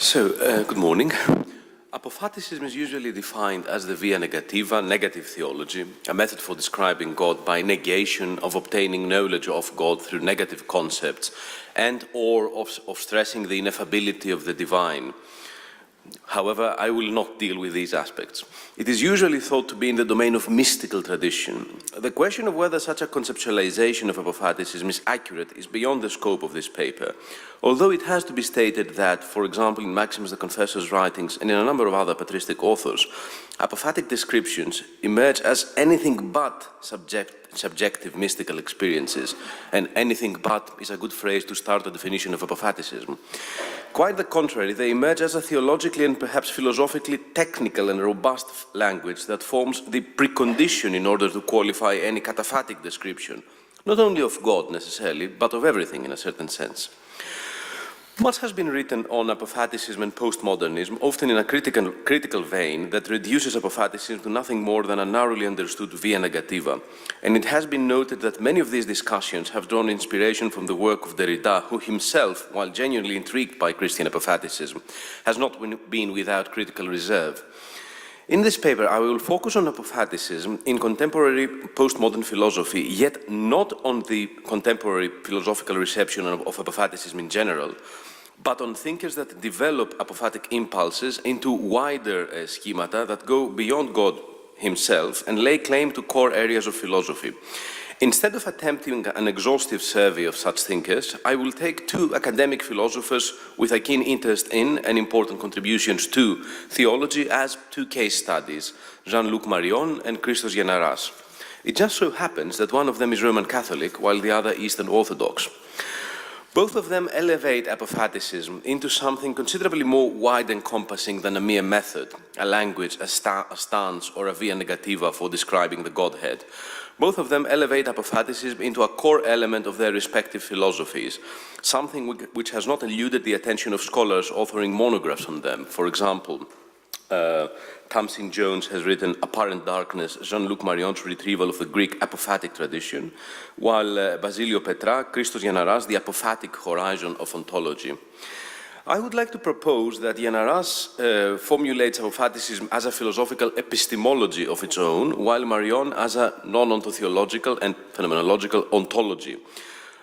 Good morning. Apophaticism is usually defined as the via negativa, negative theology, a method for describing God by negation of obtaining knowledge of God through negative concepts and or of stressing the ineffability of the divine. However, I will not deal with these aspects. It is usually thought to be in the domain of mystical tradition. The question of whether such a conceptualization of Apophaticism is accurate is beyond the scope of this paper, although it has to be stated that, for example, in Maximus the Confessor's writings and in a number of other patristic authors, apophatic descriptions emerge as anything but subjective mystical experiences, and anything but is a good phrase to start a definition of Apophaticism. Quite the contrary, they emerge as a theologically and perhaps philosophically technical and robust language that forms the precondition in order to qualify any cataphatic description, not only of God necessarily, but of everything in a certain sense. Much has been written on Apophaticism and postmodernism, often in a critical vein that reduces Apophaticism to nothing more than a narrowly understood via negativa. And it has been noted that many of these discussions have drawn inspiration from the work of Derrida, who himself, while genuinely intrigued by Christian Apophaticism, has not been without critical reserve. In this paper, I will focus on Apophaticism in contemporary postmodern philosophy, yet not on the contemporary philosophical reception of Apophaticism in general, but on thinkers that develop apophatic impulses into wider schemata that go beyond God himself and lay claim to core areas of philosophy. Instead of attempting an exhaustive survey of such thinkers, I will take two academic philosophers with a keen interest in and important contributions to theology as two case studies, Jean-Luc Marion and Christos Giannaras. It just so happens that one of them is Roman Catholic, while the other Eastern Orthodox. Both of them elevate Apophaticism into something considerably more wide-encompassing than a mere method, a language, a stance, or a via negativa for describing the Godhead. Both of them elevate Apophaticism into a core element of their respective philosophies, something which has not eluded the attention of scholars authoring monographs on them. For example, Tamsin Jones has written Apparent Darkness, Jean-Luc Marion's retrieval of the Greek apophatic tradition, while Basilio Petra, Christos Giannaras, the apophatic horizon of ontology. I would like to propose that Giannaras formulates Apophaticism as a philosophical epistemology of its own, while Marion as a non-ontotheological and phenomenological ontology.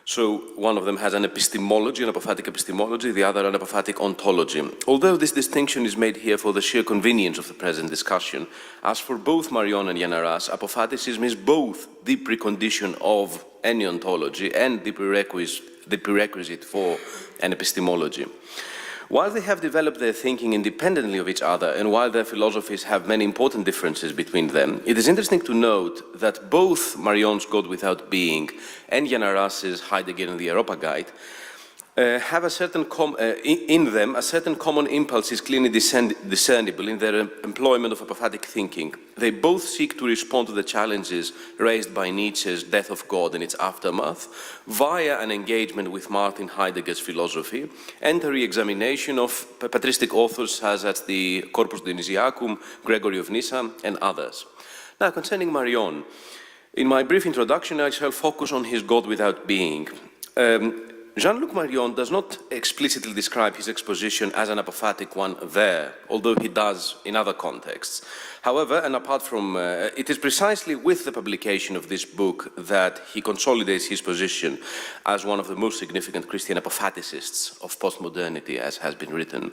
So one of them has an epistemology, an apophatic epistemology, the other an apophatic ontology. Although this distinction is made here for the sheer convenience of the present discussion, as for both Marion and Giannaras, Apophaticism is both the precondition of any ontology and the prerequisite for an epistemology. While they have developed their thinking independently of each other, and while their philosophies have many important differences between them, it is interesting to note that both Marion's God Without Being and Giannaras's Heidegger and the Areopagite have a certain in them a certain common impulse is clearly discernible in their employment of apophatic thinking. They both seek to respond to the challenges raised by Nietzsche's Death of God and its aftermath via an engagement with Martin Heidegger's philosophy and a re-examination of patristic authors such as the Corpus Dionysiacum, Gregory of Nyssa, and others. Now, concerning Marion, in my brief introduction, I shall focus on his God Without Being. Jean-Luc Marion does not explicitly describe his exposition as an apophatic one there, although he does in other contexts. However, and apart from, it is precisely with the publication of this book that he consolidates his position as one of the most significant Christian apophaticists of postmodernity, as has been written.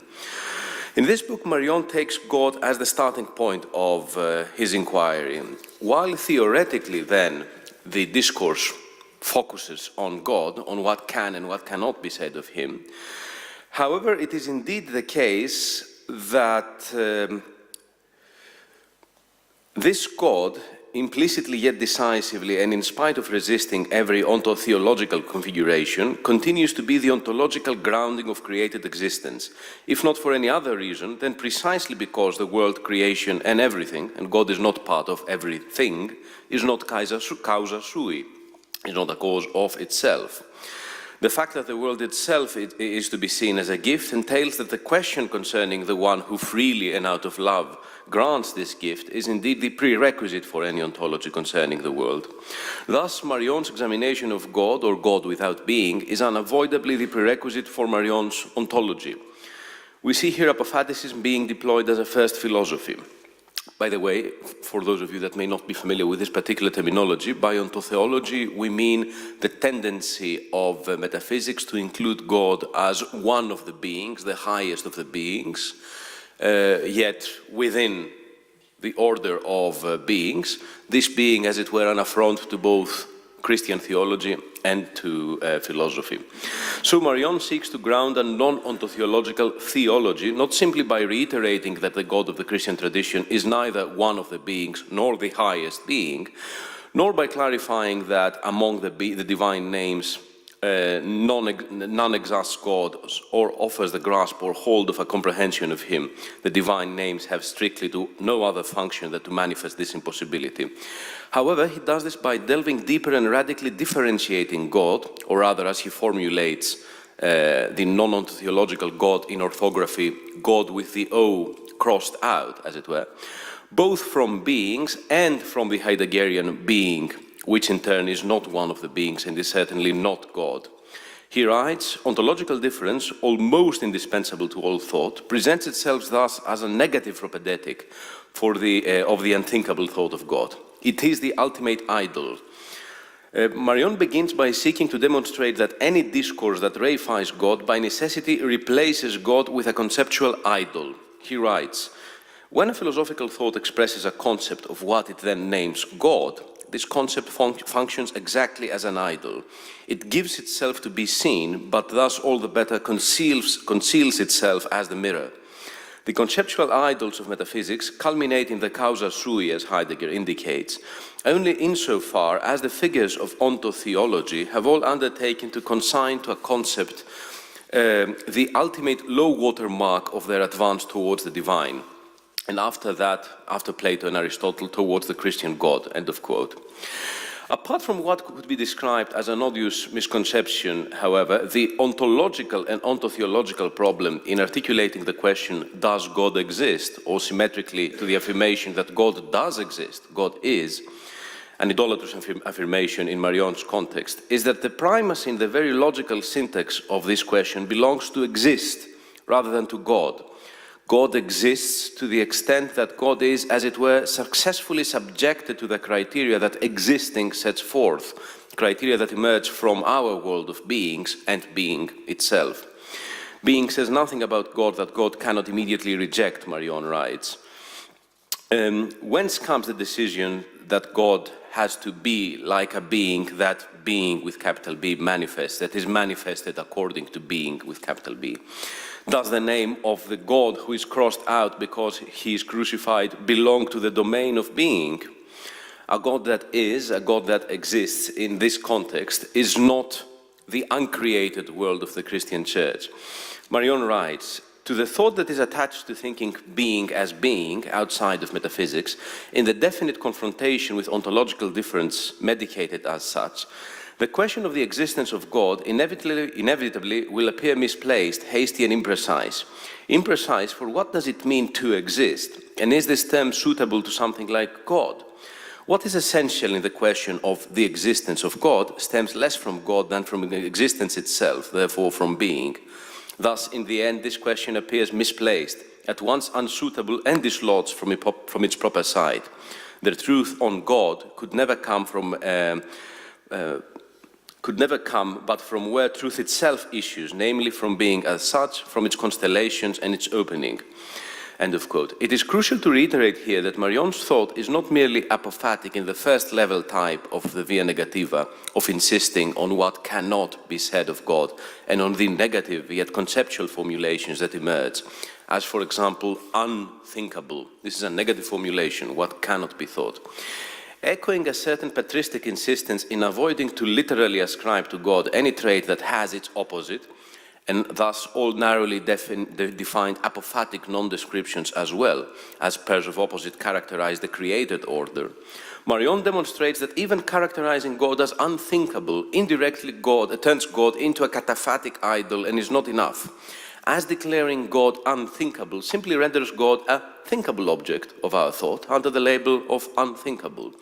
In this book, Marion takes God as the starting point of his inquiry. While theoretically, then, the discourse focuses on God, on what can and what cannot be said of him. However, it is indeed the case that this God, implicitly yet decisively and in spite of resisting every ontotheological configuration, continues to be the ontological grounding of created existence, if not for any other reason, then precisely because the world, creation and everything, and God is not part of everything, is not causa sui, is not a cause of itself. The fact that the world itself is to be seen as a gift entails that the question concerning the one who freely and out of love grants this gift is indeed the prerequisite for any ontology concerning the world. Thus, Marion's examination of God, or God without being, is unavoidably the prerequisite for Marion's ontology. We see here Apophaticism being deployed as a first philosophy. By the way, for those of you that may not be familiar with this particular terminology, by ontotheology we mean the tendency of metaphysics to include God as one of the beings, the highest of the beings, yet within the order of beings, this being, as it were, an affront to both Christian theology and to philosophy. So Marion seeks to ground a non-ontotheological theology, not simply by reiterating that the God of the Christian tradition is neither one of the beings nor the highest being, nor by clarifying that among the divine names none exhausts God or offers the grasp or hold of a comprehension of Him. The divine names have strictly no other function than to manifest this impossibility. However, he does this by delving deeper and radically differentiating God, or rather, as he formulates the non-ontotheological God in orthography, God with the O crossed out, as it were, both from beings and from the Heideggerian being, which in turn is not one of the beings and is certainly not God. He writes, ontological difference, almost indispensable to all thought, presents itself thus as a negative propedetic of the unthinkable thought of God. It is the ultimate idol. Marion begins by seeking to demonstrate that any discourse that reifies God by necessity replaces God with a conceptual idol. He writes, when a philosophical thought expresses a concept of what it then names God, this concept functions exactly as an idol. It gives itself to be seen, but thus all the better conceals itself as the mirror. The conceptual idols of metaphysics culminate in the causa sui, as Heidegger indicates, only insofar as the figures of ontotheology have all undertaken to consign to a concept the ultimate low-water mark of their advance towards the divine. And after that, after Plato and Aristotle, towards the Christian God, end of quote. Apart from what could be described as an odious misconception, however, the ontological and ontotheological problem in articulating the question, does God exist, or symmetrically to the affirmation that God does exist, God is, an idolatrous affirmation in Marion's context, is that the primacy in the very logical syntax of this question belongs to exist rather than to God. God exists to the extent that God is, as it were, successfully subjected to the criteria that existing sets forth, criteria that emerge from our world of beings and being itself. Being says nothing about God that God cannot immediately reject, Marion writes. Whence comes the decision that God has to be like a being that being with capital B manifests, that is manifested according to being with capital B? Does the name of the God who is crossed out because he is crucified belong to the domain of being? A God that is, a God that exists in this context, is not the uncreated world of the Christian Church. Marion writes, to the thought that is attached to thinking being as being outside of metaphysics, in the definite confrontation with ontological difference medicated as such, the question of the existence of God inevitably will appear misplaced, hasty and imprecise. Imprecise, for what does it mean to exist? And is this term suitable to something like God? What is essential in the question of the existence of God stems less from God than from existence itself, therefore from being. Thus, in the end, this question appears misplaced, at once unsuitable and dislodged from its proper side. The truth on God could never come but from where truth itself issues, namely from being as such, from its constellations and its opening. End of quote. It is crucial to reiterate here that Marion's thought is not merely apophatic in the first level type of the via negativa, of insisting on what cannot be said of God, and on the negative yet conceptual formulations that emerge, as for example, unthinkable. This is a negative formulation, what cannot be thought. Echoing a certain patristic insistence in avoiding to literally ascribe to God any trait that has its opposite, and thus all narrowly defined apophatic non-descriptions as well, as pairs of opposite characterize the created order, Marion demonstrates that even characterizing God as unthinkable, indirectly turns God into a cataphatic idol and is not enough, as declaring God unthinkable simply renders God a thinkable object of our thought under the label of unthinkable.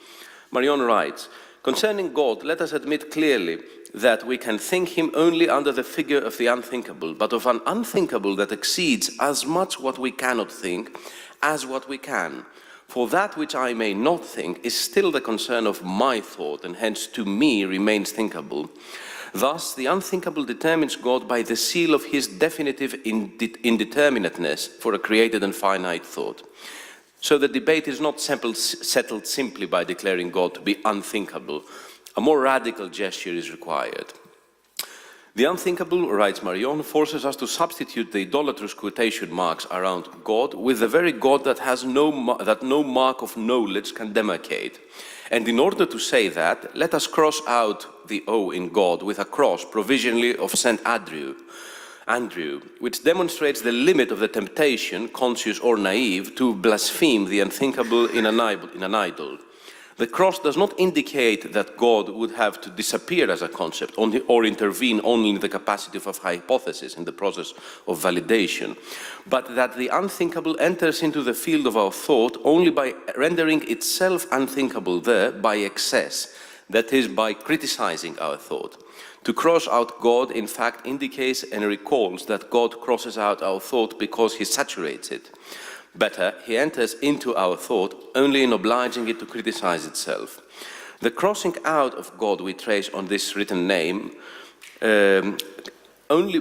Marion writes, concerning God, let us admit clearly that we can think him only under the figure of the unthinkable, but of an unthinkable that exceeds as much what we cannot think as what we can. For that which I may not think is still the concern of my thought, and hence to me remains thinkable. Thus, the unthinkable determines God by the seal of his definitive indeterminateness for a created and finite thought. So the debate is not settled simply by declaring God to be unthinkable. A more radical gesture is required. The unthinkable, writes Marion, forces us to substitute the idolatrous quotation marks around God with the very God that has no mark of knowledge can demarcate. And in order to say that, let us cross out the O in God with a cross provisionally of St. Andrew, which demonstrates the limit of the temptation, conscious or naive, to blaspheme the unthinkable in an idol. The cross does not indicate that God would have to disappear as a concept or intervene only in the capacity of hypothesis in the process of validation, but that the unthinkable enters into the field of our thought only by rendering itself unthinkable there by excess, that is, by criticizing our thought. To cross out God, in fact, indicates and recalls that God crosses out our thought because he saturates it. Better, he enters into our thought only in obliging it to criticize itself. The crossing out of God we trace on this written name only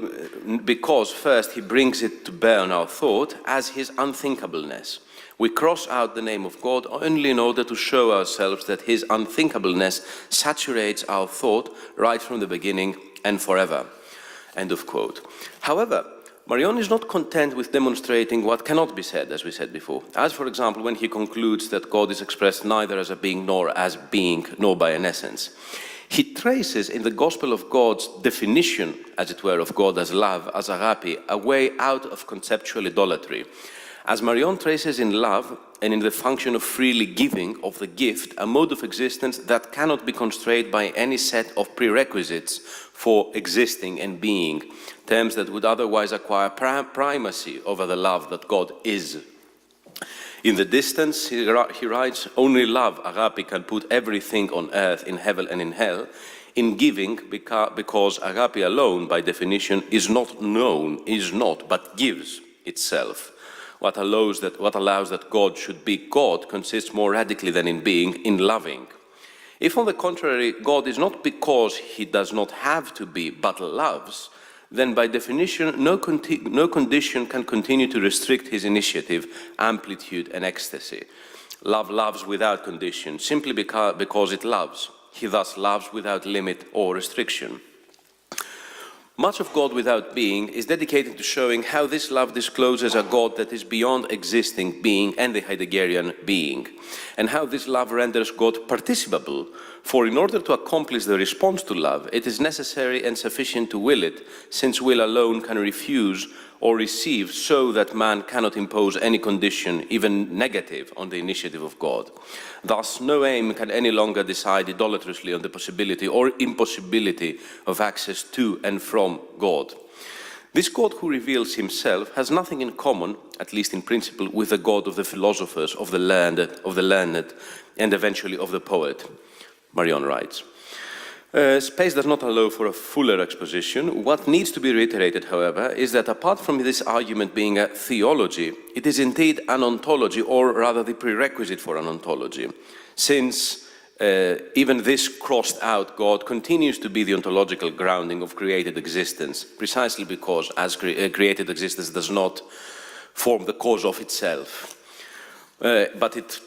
because first he brings it to bear on our thought as his unthinkableness. We cross out the name of God only in order to show ourselves that his unthinkableness saturates our thought right from the beginning and forever. End of quote. However, Marion is not content with demonstrating what cannot be said, as we said before, as for example when he concludes that God is expressed neither as a being nor as being, nor by an essence. He traces in the Gospel of God's definition, as it were, of God as love, as agape, a way out of conceptual idolatry. As Marion traces in love and in the function of freely giving of the gift, a mode of existence that cannot be constrained by any set of prerequisites for existing and being, terms that would otherwise acquire primacy over the love that God is. In the distance, he writes, only love, agape, can put everything on earth, in heaven and in hell, in giving, because agape alone, by definition, is not known, but gives itself. What allows that God should be God consists more radically than in being, in loving. If, on the contrary, God is not because he does not have to be, but loves, then by definition, no condition can continue to restrict his initiative, amplitude, and ecstasy. Love loves without condition, simply because it loves. He thus loves without limit or restriction. Much of God without being is dedicated to showing how this love discloses a God that is beyond existing being and the Heideggerian being, and how this love renders God participable, for in order to accomplish the response to love, it is necessary and sufficient to will it, since will alone can refuse or receive, so that man cannot impose any condition, even negative, on the initiative of God. Thus, no aim can any longer decide idolatrously on the possibility or impossibility of access to and from God. This God who reveals himself has nothing in common, at least in principle, with the God of the philosophers, of the learned, and eventually of the poet. Marion writes. Space does not allow for a fuller exposition. What needs to be reiterated, however, is that apart from this argument being a theology, it is indeed an ontology, or rather the prerequisite for an ontology, since even this crossed out God continues to be the ontological grounding of created existence, precisely because as created existence does not form the cause of itself, but it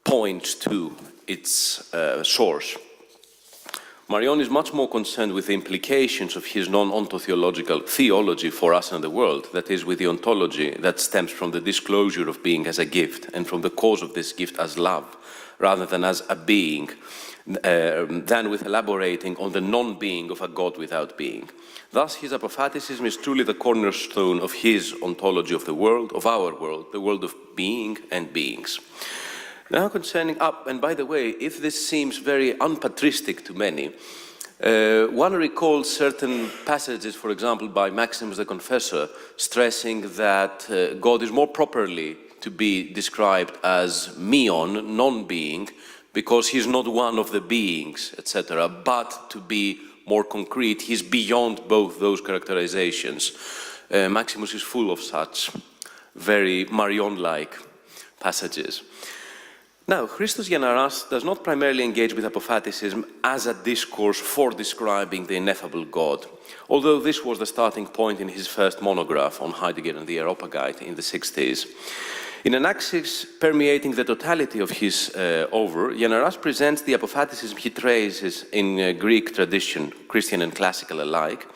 points to its source. Marion is much more concerned with the implications of his non-ontotheological theology for us and the world, that is, with the ontology that stems from the disclosure of being as a gift and from the cause of this gift as love, rather than as a being, than with elaborating on the non-being of a God without being. Thus, his Apophaticism is truly the cornerstone of his ontology of the world, of our world, the world of being and beings. Now concerning and by the way, if this seems very unpatristic to many, one recalls certain passages, for example, by Maximus the Confessor, stressing that God is more properly to be described as meon, non-being, because he's not one of the beings, etc., but to be more concrete, he's beyond both those characterizations. Maximus is full of such very Marion-like passages. Now, Christos Giannaras does not primarily engage with Apophaticism as a discourse for describing the ineffable God, although this was the starting point in his first monograph on Heidegger and the Areopagite in the 60s. In an axis permeating the totality of his oeuvre, Giannaras presents the Apophaticism he traces in Greek tradition, Christian and classical alike,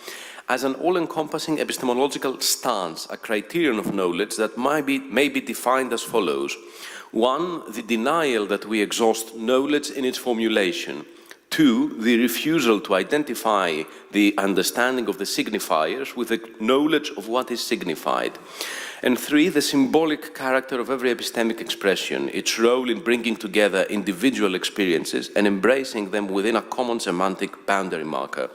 as an all-encompassing epistemological stance, a criterion of knowledge that may be defined as follows. 1, the denial that we exhaust knowledge in its formulation. 2, the refusal to identify the understanding of the signifiers with the knowledge of what is signified. And 3, the symbolic character of every epistemic expression, its role in bringing together individual experiences and embracing them within a common semantic boundary marker,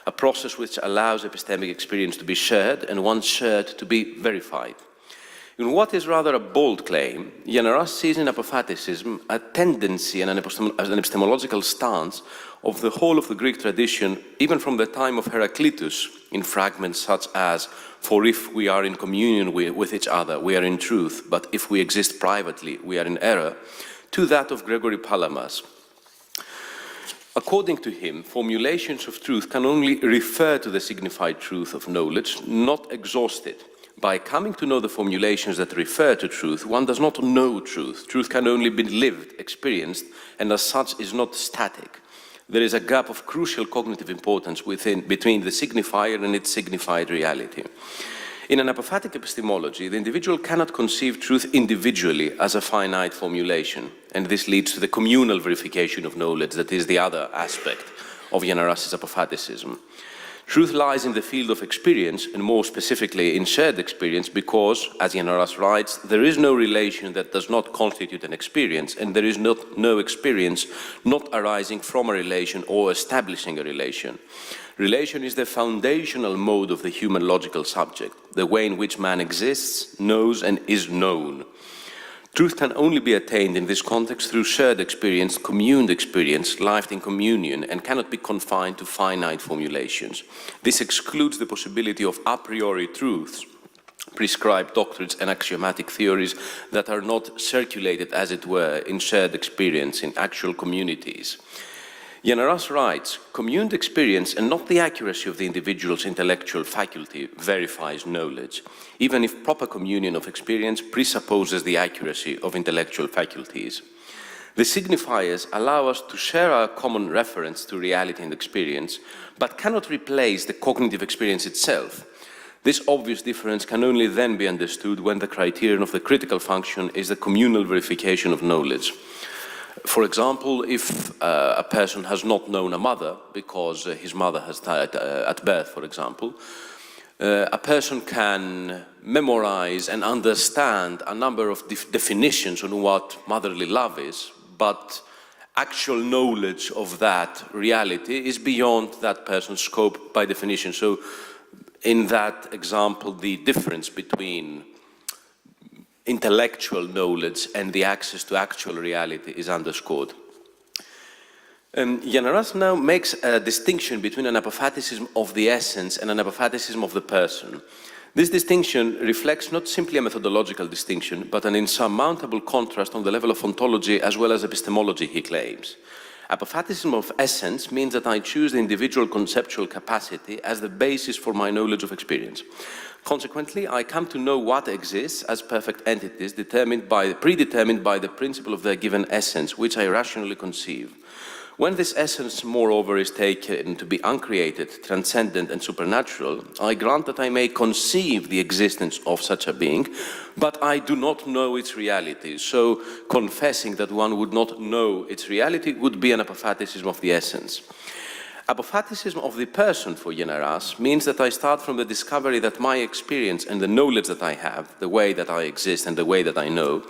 a process which allows epistemic experience to be shared and once shared to be verified. In what is rather a bold claim, Giannaras sees in Apophaticism a tendency and an epistemological stance of the whole of the Greek tradition, even from the time of Heraclitus, in fragments such as, "For if we are in communion with each other, we are in truth, but if we exist privately, we are in error," to that of Gregory Palamas. According to him, formulations of truth can only refer to the signified truth of knowledge, not exhaust it. By coming to know the formulations that refer to truth, one does not know truth. Truth can only be lived, experienced, and as such is not static. There is a gap of crucial cognitive importance between the signifier and its signified reality. In an apophatic epistemology, the individual cannot conceive truth individually as a finite formulation, and this leads to the communal verification of knowledge that is the other aspect of Giannaras's apophaticism. Truth lies in the field of experience, and more specifically in shared experience, because, as Giannaras writes, there is no relation that does not constitute an experience, and there is no experience not arising from a relation or establishing a relation. Relation is the foundational mode of the human logical subject, the way in which man exists, knows, and is known. Truth can only be attained in this context through shared experience, communed experience, lived in communion, and cannot be confined to finite formulations. This excludes the possibility of a priori truths, prescribed doctrines and axiomatic theories that are not circulated, as it were, in shared experience in actual communities. Giannaras writes, communed experience and not the accuracy of the individual's intellectual faculty verifies knowledge, even if proper communion of experience presupposes the accuracy of intellectual faculties. The signifiers allow us to share our common reference to reality and experience, but cannot replace the cognitive experience itself. This obvious difference can only then be understood when the criterion of the critical function is the communal verification of knowledge. For example, if a person has not known a mother because his mother has died at birth, for example, a person can memorize and understand a number of definitions on what motherly love is, but actual knowledge of that reality is beyond that person's scope by definition. So in that example, the difference between intellectual knowledge and the access to actual reality is underscored. Giannaras now makes a distinction between an apophaticism of the essence and an apophaticism of the person. This distinction reflects not simply a methodological distinction, but an insurmountable contrast on the level of ontology as well as epistemology, he claims. Apophaticism of essence means that I choose the individual conceptual capacity as the basis for my knowledge of experience. Consequently, I come to know what exists as perfect entities predetermined by the principle of their given essence, which I rationally conceive. When this essence, moreover, is taken to be uncreated, transcendent, and supernatural, I grant that I may conceive the existence of such a being, but I do not know its reality. So, confessing that one would not know its reality would be an apophaticism of the essence. Apophaticism of the person for Giannaras means that I start from the discovery that my experience and the knowledge that I have, the way that I exist and the way that I know,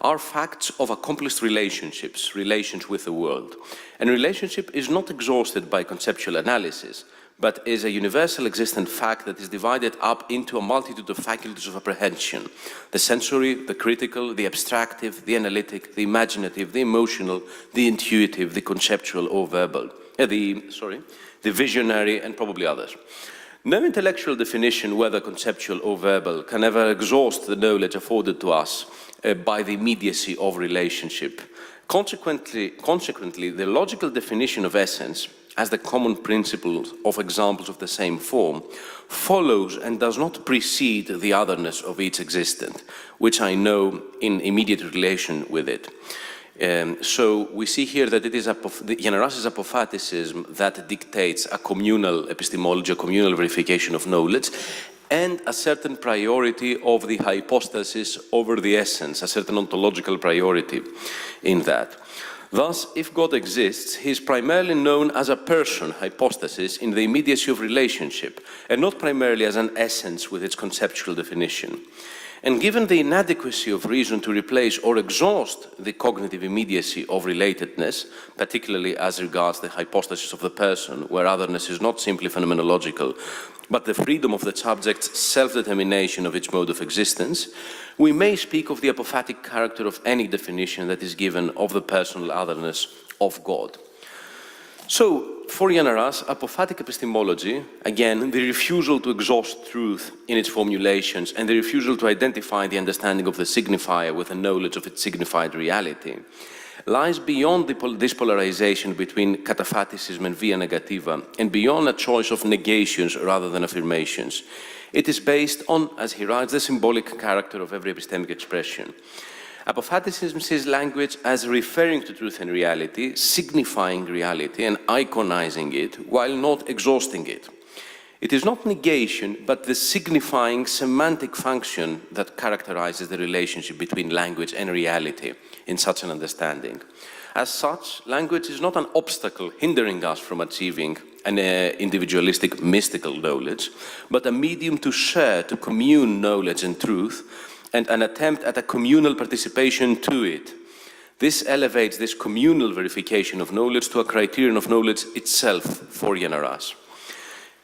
are facts of accomplished relationships, relations with the world. And relationship is not exhausted by conceptual analysis, but is a universal existent fact that is divided up into a multitude of faculties of apprehension: the sensory, the critical, the abstractive, the analytic, the imaginative, the emotional, the intuitive, the conceptual or verbal. The the visionary, and probably others. No intellectual definition, whether conceptual or verbal, can ever exhaust the knowledge afforded to us by the immediacy of relationship. Consequently, the logical definition of essence, as the common principles of examples of the same form, follows and does not precede the otherness of each existent, which I know in immediate relation with it. So we see here that it is Yenaras's apophaticism that dictates a communal epistemology, a communal verification of knowledge, and a certain priority of the hypostasis over the essence, a certain ontological priority in that. Thus, if God exists, he is primarily known as a person, hypostasis, in the immediacy of relationship, and not primarily as an essence with its conceptual definition. And given the inadequacy of reason to replace or exhaust the cognitive immediacy of relatedness, particularly as regards the hypostasis of the person, where otherness is not simply phenomenological, but the freedom of the subject's self-determination of its mode of existence, we may speak of the apophatic character of any definition that is given of the personal otherness of God. So, for Yenaras, apophatic epistemology, again, the refusal to exhaust truth in its formulations and the refusal to identify the understanding of the signifier with a knowledge of its signified reality, lies beyond this polarization between Contemplative and via negativa, and beyond a choice of negations rather than affirmations. It is based on, as he writes, the symbolic character of every epistemic expression. Apophaticism sees language as referring to truth and reality, signifying reality and iconizing it, while not exhausting it. It is not negation, but the signifying semantic function that characterizes the relationship between language and reality in such an understanding. As such, language is not an obstacle hindering us from achieving an individualistic mystical knowledge, but a medium to share, to commune knowledge and truth, and an attempt at a communal participation to it. This elevates this communal verification of knowledge to a criterion of knowledge itself for Yenaras.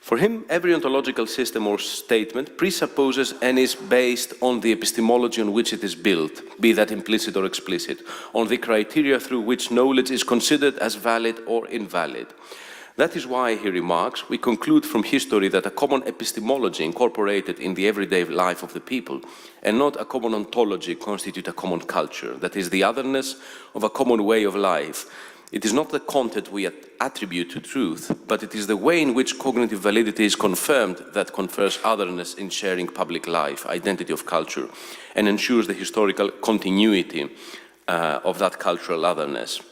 For him, every ontological system or statement presupposes and is based on the epistemology on which it is built, be that implicit or explicit, on the criteria through which knowledge is considered as valid or invalid. That is why, he remarks, we conclude from history that a common epistemology incorporated in the everyday life of the people, and not a common ontology, constitute a common culture, that is the otherness of a common way of life. It is not the content we attribute to truth, but it is the way in which cognitive validity is confirmed that confers otherness in sharing public life, identity of culture, and ensures the historical continuity of that cultural otherness.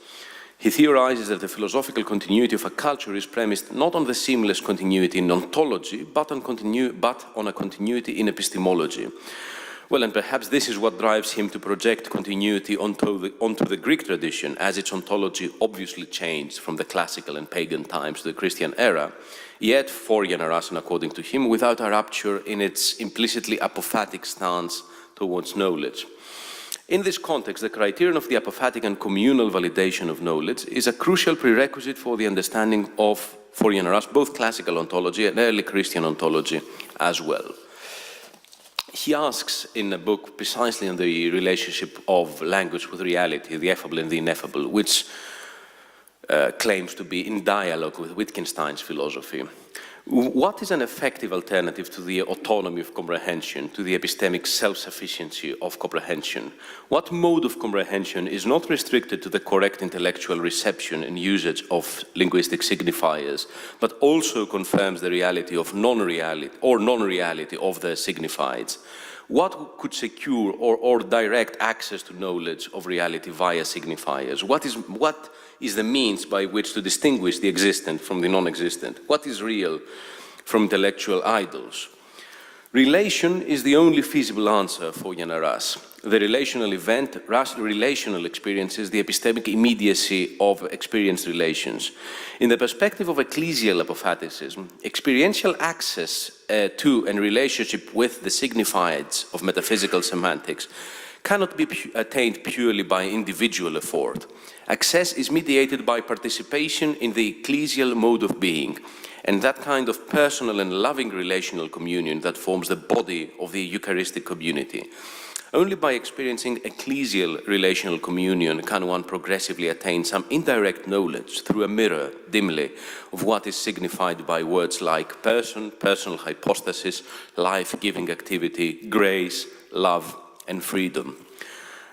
He theorizes that the philosophical continuity of a culture is premised not on the seamless continuity in ontology, but on a continuity in epistemology. Well, and perhaps this is what drives him to project continuity onto the Greek tradition, as its ontology obviously changed from the classical and pagan times to the Christian era, yet for Yenaras, and according to him, without a rupture in its implicitly apophatic stance towards knowledge. In this context, the criterion of the apophatic and communal validation of knowledge is a crucial prerequisite for the understanding of, for Yenaras, both classical ontology and early Christian ontology as well. He asks in a book precisely on the relationship of language with reality, the effable and the ineffable, which claims to be in dialogue with Wittgenstein's philosophy. What is an effective alternative to the autonomy of comprehension, to the epistemic self-sufficiency of comprehension? What mode of comprehension is not restricted to the correct intellectual reception and usage of linguistic signifiers, but also confirms the reality of non-reality or non-reality of the signifieds? What could secure or direct access to knowledge of reality via signifiers? What is the means by which to distinguish the existent from the non-existent? What is real from intellectual idols? Relation is the only feasible answer for Yenaras. The relational event, relational experiences, the epistemic immediacy of experienced relations. In the perspective of ecclesial apophaticism, experiential access to and relationship with the signifieds of metaphysical semantics cannot be attained purely by individual effort. Access is mediated by participation in the ecclesial mode of being, and that kind of personal and loving relational communion that forms the body of the Eucharistic community. Only by experiencing ecclesial relational communion can one progressively attain some indirect knowledge through a mirror, dimly, of what is signified by words like person, personal hypostasis, life-giving activity, grace, love, and freedom.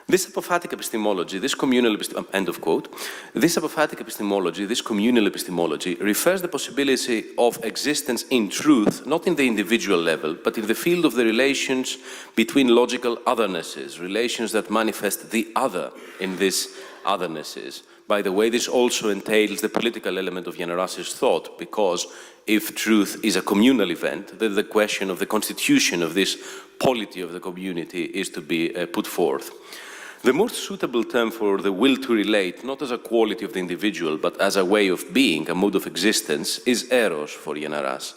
This apophatic epistemology, this communal epistemology, end of quote, this apophatic epistemology, this communal epistemology refers the possibility of existence in truth, not in the individual level, but in the field of the relations between logical othernesses, relations that manifest the other in these othernesses. By the way, this also entails the political element of Yenaras's thought, because if truth is a communal event, then the question of the constitution of this polity of the community is to be put forth. The most suitable term for the will to relate, not as a quality of the individual, but as a way of being, a mode of existence, is eros for Yenaras.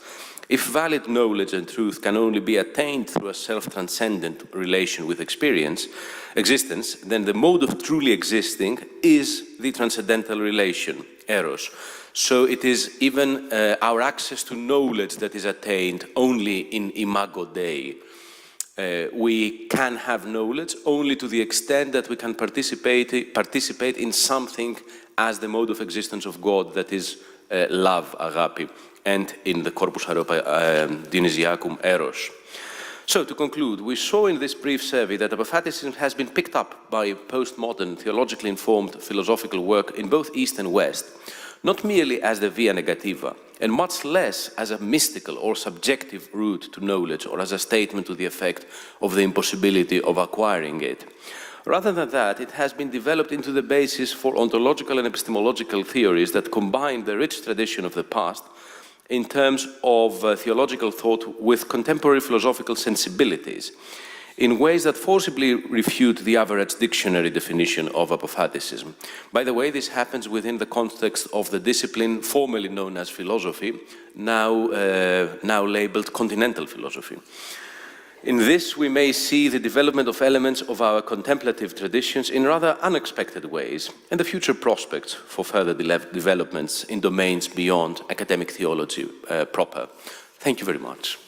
If valid knowledge and truth can only be attained through a self-transcendent relation with existence, then the mode of truly existing is the transcendental relation, eros. So it is even our access to knowledge that is attained only in imago Dei. We can have knowledge only to the extent that we can participate in something as the mode of existence of God, that is love, agapi, and in the corpus Dionysiacum, eros. So to conclude, we saw in this brief survey that Apophaticism has been picked up by postmodern, theologically informed philosophical work in both East and West, not merely as the via negativa, and much less as a mystical or subjective route to knowledge, or as a statement to the effect of the impossibility of acquiring it. Rather than that, it has been developed into the basis for ontological and epistemological theories that combine the rich tradition of the past in terms of theological thought with contemporary philosophical sensibilities, in ways that forcibly refute the average dictionary definition of Apophaticism. By the way, this happens within the context of the discipline formerly known as philosophy, now labeled continental philosophy. In this, we may see the development of elements of our contemplative traditions in rather unexpected ways, and the future prospects for further developments in domains beyond academic theology proper. Thank you very much.